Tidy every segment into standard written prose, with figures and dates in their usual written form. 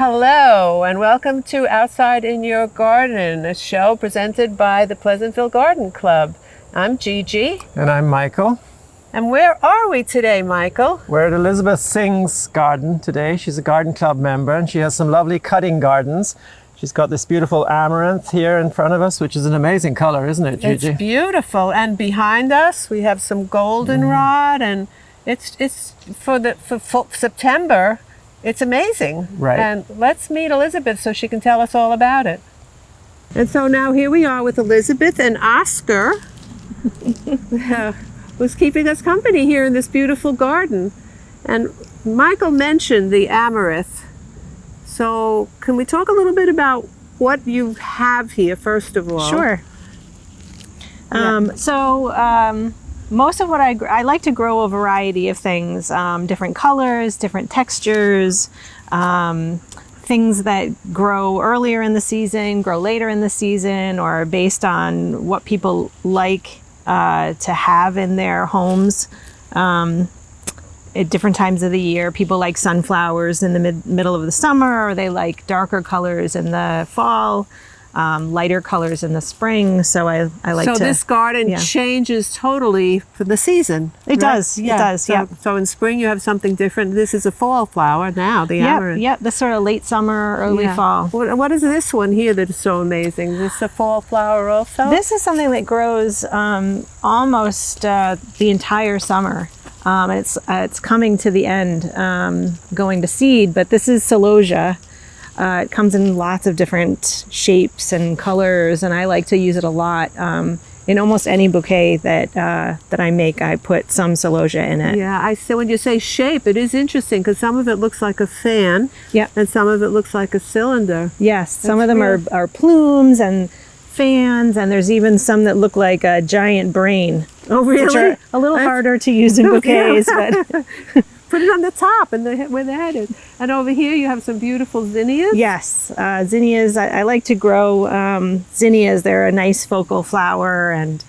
Hello, and welcome to Outside in Your Garden, a show presented by the Pleasantville Garden Club. I'm Gigi. And I'm Michael. And where are we today, Michael? We're at Elizabeth Singh's garden today. She's a garden club member and she has some lovely cutting gardens. She's got this beautiful amaranth here in front of us, which is an amazing color, isn't it, Gigi? It's beautiful. And behind us, we have some goldenrod, and it's for September. It's amazing. Right. And let's meet Elizabeth so she can tell us all about it. And so now here we are with Elizabeth, and Oscar was keeping us company here in this beautiful garden. And Michael mentioned the amaranth. So can we talk a little bit about what you have here, first of all? Sure. Most of what I like to grow a variety of things, different colors, different textures, things that grow earlier in the season, grow later in the season, or based on what people like to have in their homes at different times of the year. People like sunflowers in the middle of the summer, or they like darker colors in the fall. Lighter colors in the spring, so I like to. So this garden changes totally for the season. It right? does. Yeah. It does. So, yeah. So in spring you have something different. This is a fall flower now. The amaranth. Yep. This sort of late summer, early fall. What is this one here that is so amazing? Is this a fall flower also? This is something that grows almost the entire summer. It's coming to the end, going to seed. But this is celosia. It comes in lots of different shapes and colors, and I like to use it a lot. In almost any bouquet that I make, I put some celosia in it. Yeah, I see. When you say shape, it is interesting because some of it looks like a fan, and some of it looks like a cylinder. Yes, some of them are plumes and fans, and there's even some that look like a giant brain. Oh, really? Which are a little harder to use in bouquets, but. Put it on the top and where the head is. And over here you have some beautiful zinnias. Yes, zinnias. I like to grow zinnias. They're a nice focal flower, and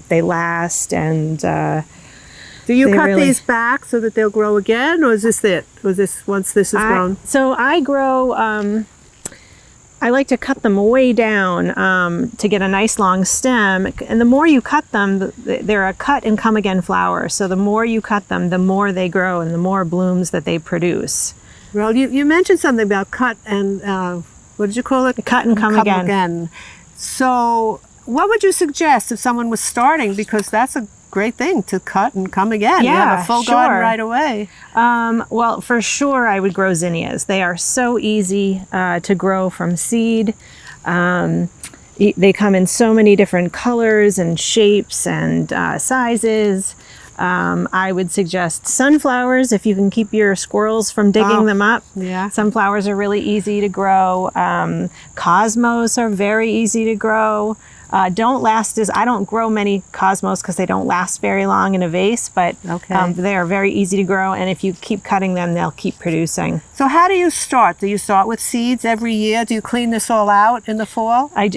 they last. And do you cut these back so that they'll grow again, or is this it? Was this once this is grown? So I grow. I like to cut them way down to get a nice long stem. And the more you cut them, they're a cut and come again flower. So the more you cut them, the more they grow and the more blooms that they produce. Well, you mentioned something about cut and, what did you call it? Cut and come again. So what would you suggest if someone was starting? Because that's a great thing to cut and come again. Yeah, you have a full garden right away. Well, for sure I would grow zinnias. They are so easy to grow from seed. They come in so many different colors and shapes and sizes. I would suggest sunflowers if you can keep your squirrels from digging them up. Yeah. Sunflowers are really easy to grow. Cosmos are very easy to grow. I don't grow many cosmos because they don't last very long in a vase, but they are very easy to grow, and if you keep cutting them, they'll keep producing. So how do you start? Do you start with seeds every year? Do you clean this all out in the fall? I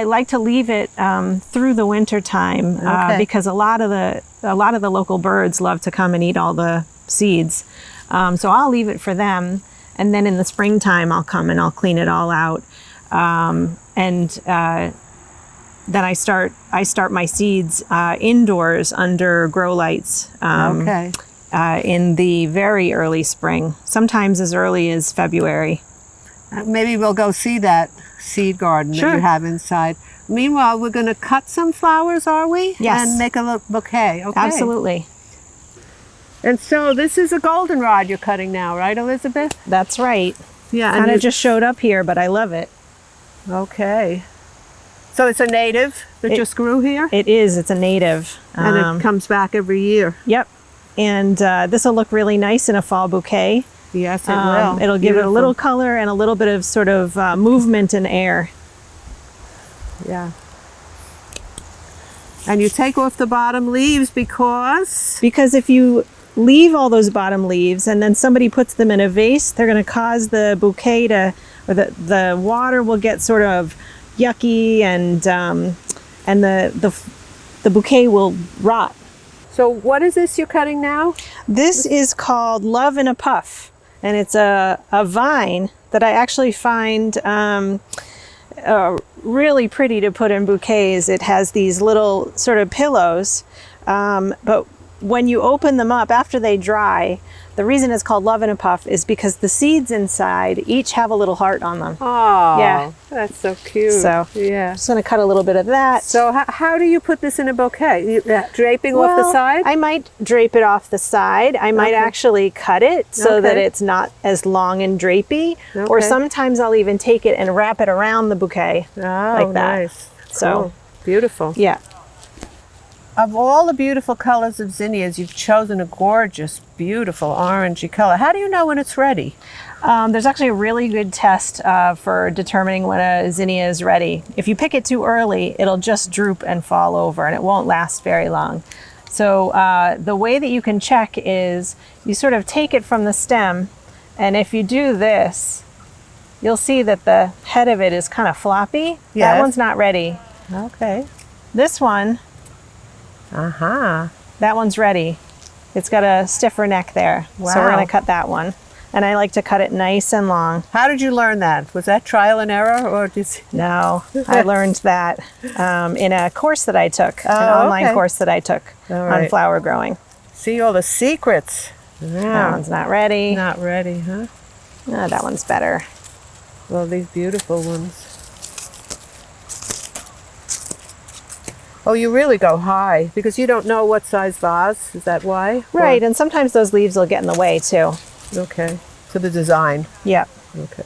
like to leave it through the winter time because a lot of the local birds love to come and eat all the seeds. So I'll leave it for them, and then in the springtime I'll come and I'll clean it all out. Then I start my seeds indoors under grow lights in the very early spring, sometimes as early as February. Maybe we'll go see that seed garden that you have inside. Meanwhile, we're going to cut some flowers, are we? Yes. And make a bouquet. Okay. Absolutely. And so this is a goldenrod you're cutting now, right, Elizabeth? That's right. Yeah. Kind of just showed up here, but I love it. Okay. So it's a native that just grew here? It is. It's a native. And it comes back every year. Yep. And this will look really nice in a fall bouquet. Yes, it will. It'll give it a little color and a little bit of sort of movement and air. Yeah. And you take off the bottom leaves because? Because if you leave all those bottom leaves and then somebody puts them in a vase, they're going to cause the bouquet or the water will get sort of yucky, and the bouquet will rot. So what is this you're cutting now? This is called Love in a Puff. and it's a vine that I actually find really pretty to put in bouquets. It has these little sort of pillows, but when you open them up after they dry, the reason it's called Love in a Puff is because the seeds inside each have a little heart on them. Oh, yeah, that's so cute. So yeah, I'm just going to cut a little bit of that. So how do you put this in a bouquet? Draping off the side? I might drape it off the side. I might actually cut it so that it's not as long and drapey. Or sometimes I'll even take it and wrap it around the bouquet like that. Nice. So cool. Beautiful. Yeah. Of all the beautiful colors of zinnias, you've chosen a gorgeous, beautiful orangey color. How do you know when it's ready? There's actually a really good test for determining when a zinnia is ready. If you pick it too early, it'll just droop and fall over and it won't last very long. So the way that you can check is you sort of take it from the stem, and if you do this, you'll see that the head of it is kind of floppy. Yes. That one's not ready. Okay. This one, that one's ready. It's got a stiffer neck there. Wow. So we're going to cut that one. And I like to cut it nice and long. How did you learn that? Was that trial and error, or did you... No, I learned that in a course that I took, an online course that I took on flower growing. See all the secrets. That one's not ready. Not ready, huh? That one's better. Well, these beautiful ones. Oh, you really go high because you don't know what size vase. Is that why? Right, and sometimes those leaves will get in the way too. Okay, so the design. Yep. Okay.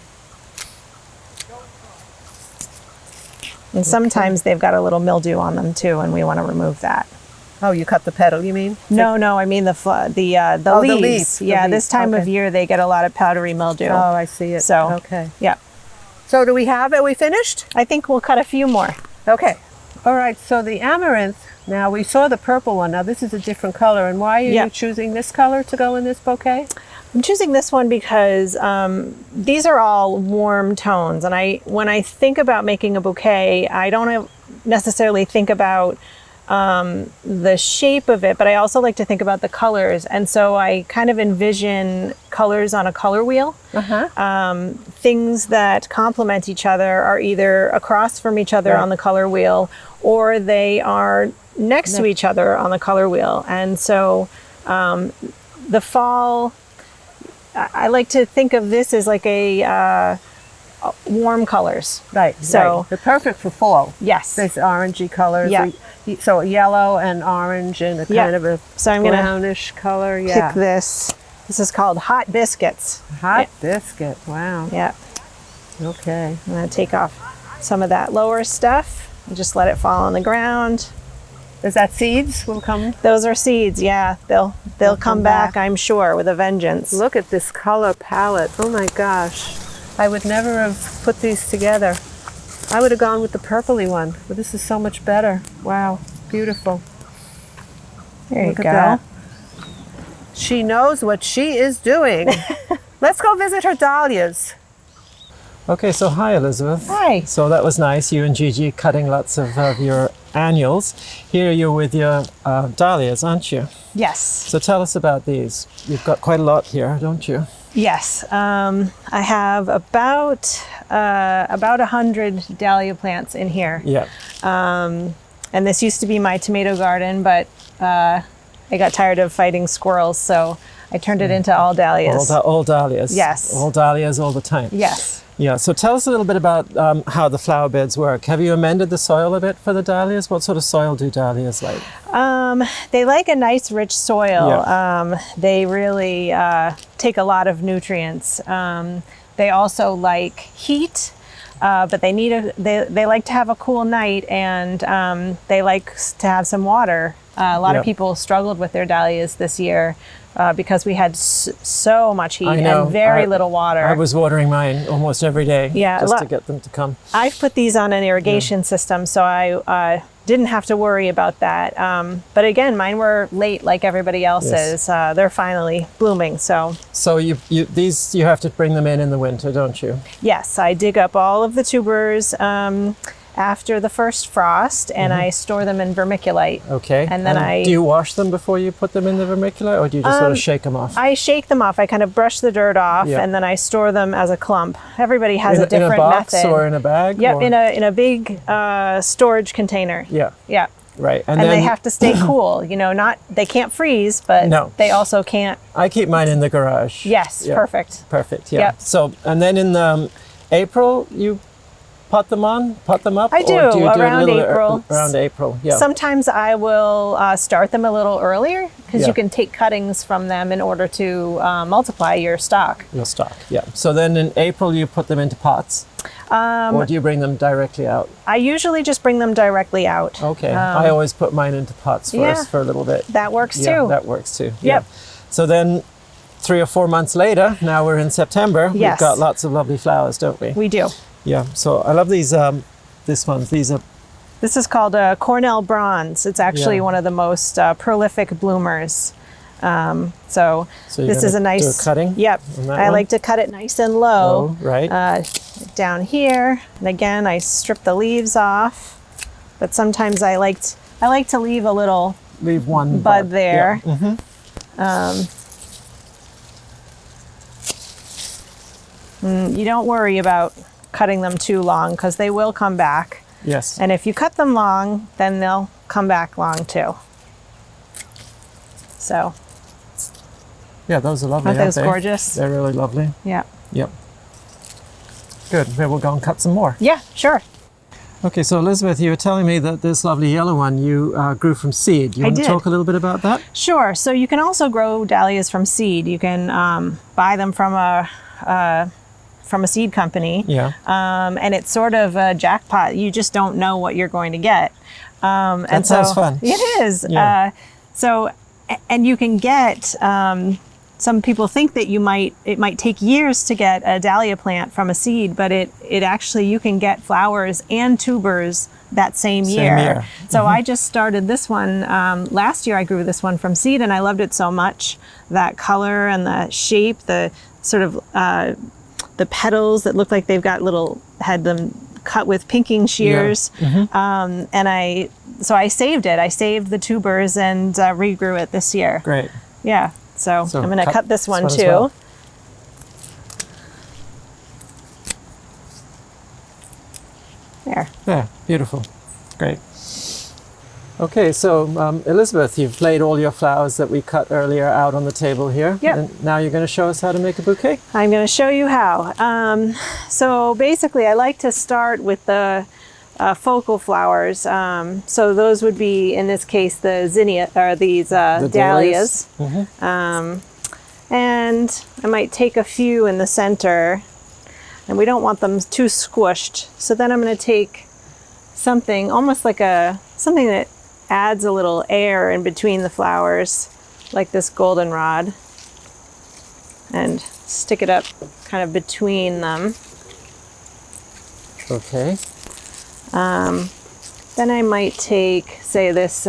And sometimes they've got a little mildew on them too, and we want to remove that. Oh, you cut the petal, you mean? No, I mean the leaves. The leaves. Yeah, this time of year they get a lot of powdery mildew. Oh, I see it. So, okay. Yeah. So do we have it? We finished? I think we'll cut a few more. Okay. All right, so the amaranth, now we saw the purple one. Now this is a different color. And why are you choosing this color to go in this bouquet? I'm choosing this one because these are all warm tones. And when I think about making a bouquet, I don't necessarily think about the shape of it, but I also like to think about the colors. And so I kind of envision colors on a color wheel. Things that complement each other are either across from each other on the color wheel, or they are next to each other on the color wheel. And so the fall, I like to think of this as like a warm colors. Right. So they're perfect for fall. Yes. There's orangey colors. Yeah. So yellow and orange and a kind of a brownish color. Pick this. This is called Hot Biscuits. Hot biscuit. Wow. Yeah. Okay. I'm going to take off some of that lower stuff and just let it fall on the ground. Is that seeds will come? Those are seeds, yeah. They'll come back, I'm sure, with a vengeance. Look at this color palette. Oh my gosh. I would never have put these together. I would have gone with the purpley one, but this is so much better. Wow, beautiful. There you Look go. at that. She knows what she is doing. Let's go visit her dahlias. Okay, so hi Elizabeth. Hi. So that was nice, you and Gigi cutting lots of your annuals. Here you're with your dahlias, aren't you? Yes. So tell us about these. You've got quite a lot here, don't you? Yes. I have about 100 dahlia plants in here. Yeah. And this used to be my tomato garden, but I got tired of fighting squirrels, so I turned it into all dahlias. All dahlias. Yes. All dahlias all the time. Yes. Yeah, so tell us a little bit about how the flower beds work. Have you amended the soil a bit for the dahlias? What sort of soil do dahlias like? They like a nice rich soil. Yeah. They really take a lot of nutrients. They also like heat, but they like to have a cool night, and they like to have some water. A lot of people struggled with their dahlias this year because we had so much heat and very little water. I was watering mine almost every day just to get them to come. I've put these on an irrigation system, so I didn't have to worry about that. But again, mine were late like everybody else's. Yes. They're finally blooming. So you have to bring them in the winter, don't you? yes, I dig up all of the tubers. after the first frost, and I store them in vermiculite. Okay. And then do you wash them before you put them in the vermiculite, or do you just sort of shake them off? I shake them off. I kind of brush the dirt off, Yeah. and then I store them as a clump. Everybody has a in different a box method. or in a bag? Yep, or? in a big storage container. Yeah. Yeah. Right. And then they have to stay cool. You know, they can't freeze, but No. they also can't. I keep mine in the garage. Yes, Yeah. perfect. Perfect. Yeah. Yep. So, and then in April, you pot them up? I do, Or do you do it a around little April. around April, yeah. Sometimes I will start them a little earlier because Yeah. you can take cuttings from them in order to multiply your stock. Your stock, yeah. So then in April, you put them into pots? Or do you bring them directly out? I usually just bring them directly out. Okay. I always put mine into pots first yeah. for a little bit. That works Yeah, too. that works too. Yep. Yeah. So then 3 or 4 months later, now we're in September, Yes. we've got lots of lovely flowers, don't we? We do. Yeah. So I love these ones. These are This is called Cornell Bronze. It's actually Yeah. one of the most prolific bloomers. So So you're this is a gonna do nice a cutting Yep. on that I one? like to cut it nice and low. right. Down here, and again I strip the leaves off, but sometimes I like to leave a little Leave one bud there. Yeah. You don't worry about cutting them too long because they will come back, Yes. and if you cut them long, then they'll come back long too. So Yeah, those are lovely. aren't those they? gorgeous? They're really lovely. Yeah. Yep. Good. Maybe we'll go and cut some more. Yeah, sure. Okay, so Elizabeth, you were telling me that this lovely yellow one you grew from seed. You I want to did. talk a little bit about that? Sure. So you can also grow dahlias from seed. You can buy them from a seed company. Yeah. And it's sort of a jackpot. You just don't know what you're going to get. That sounds fun. It is. Yeah. And you can get. Some people think that it might take years to get a dahlia plant from a seed, but it actually, you can get flowers and tubers that same year. So I just started this one last year. I grew this one from seed, and I loved it so much. That color and the shape, the sort of the petals that look like they've got had them cut with pinking shears. So I saved it. I saved the tubers and regrew it this year. Great. Yeah. So I'm going to cut this one as too. well. There. Yeah, beautiful. Great. Okay, so Elizabeth, you've laid all your flowers that we cut earlier out on the table here. Yep. And now you're going to show us how to make a bouquet? I'm going to show you how. So basically, I like to start with the focal flowers. So those would be, in this case, the zinnia, or these The dahlias. Mhm. And I might take a few in the center, and we don't want them too squished. So then I'm going to take something almost like something that adds a little air in between the flowers, like this goldenrod, and stick it up kind of between them. Okay. Then I might take, say, this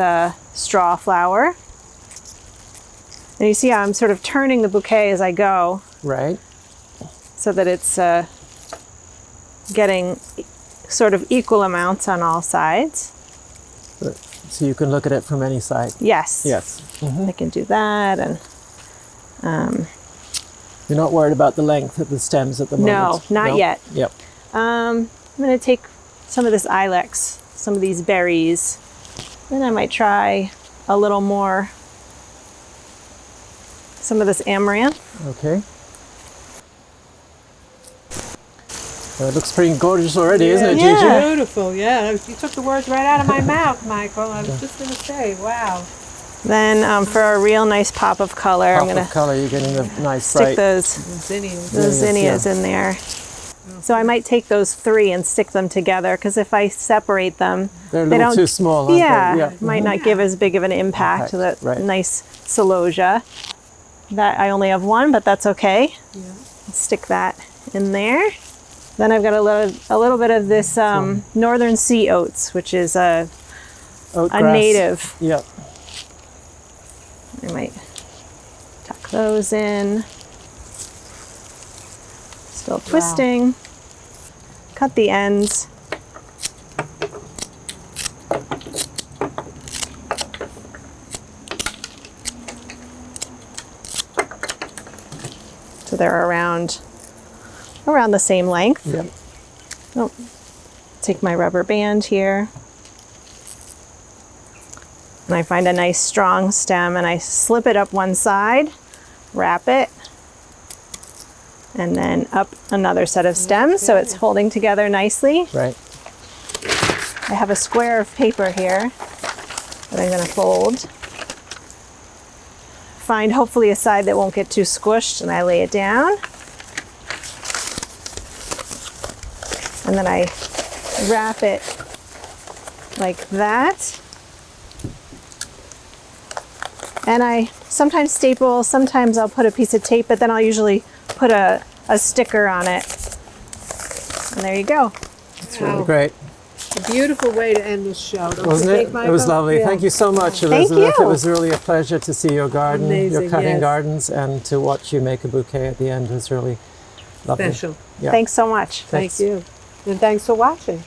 straw flower. And you see how I'm sort of turning the bouquet as I go, Right. so that it's getting sort of equal amounts on all sides. So you can look at it from any side. Yes. Yes. I can do that. And You're not worried about the length of the stems at the moment? No, not yet. Yep. I'm going to take some of this ilex, some of these berries. Then I might try a little more, some of this amaranth. Okay. It looks pretty gorgeous already, isn't it, Gigi? Yeah. Beautiful, yeah. You took the words right out of my mouth, Michael. I was just going to say, wow. Then for a real nice pop of color, I'm Pop going of to color, you're getting the nice stick bright. those Zinnias. zinnias yeah. in there. So I might take those three and stick them together, because if I separate them, They're a they little don't- too small, aren't yeah, they? Yeah. might not give as big of an impact to the Impact, right. nice celosia. That I only have one, but that's okay. Yeah. Stick that in there. Then I've got a little bit of this northern sea oats, which is a Oatgrass. native. Yep. I might tuck those in. Still twisting. Cut the ends. they're around the same length. Yep. Oh, take my rubber band here. And I find a nice strong stem and I slip it up one side, wrap it, and then up another set of stems so it's holding together nicely. Right. I have a square of paper here that I'm going to fold. Find hopefully a side that won't get too squished, and I lay it down. And then I wrap it like that. And I sometimes staple, sometimes I'll put a piece of tape, but then I'll usually put a sticker on it. And there you go. It's really great. A beautiful way to end this show. Don't Wasn't you it? think, Michael? It was lovely. Yeah. Thank you so much, Thank Elizabeth. you. It was really a pleasure to see your garden, Amazing, your cutting yes. gardens, and to watch you make a bouquet at the end was really lovely. Special. Yeah. Thanks so much. Thank you. And thanks for watching.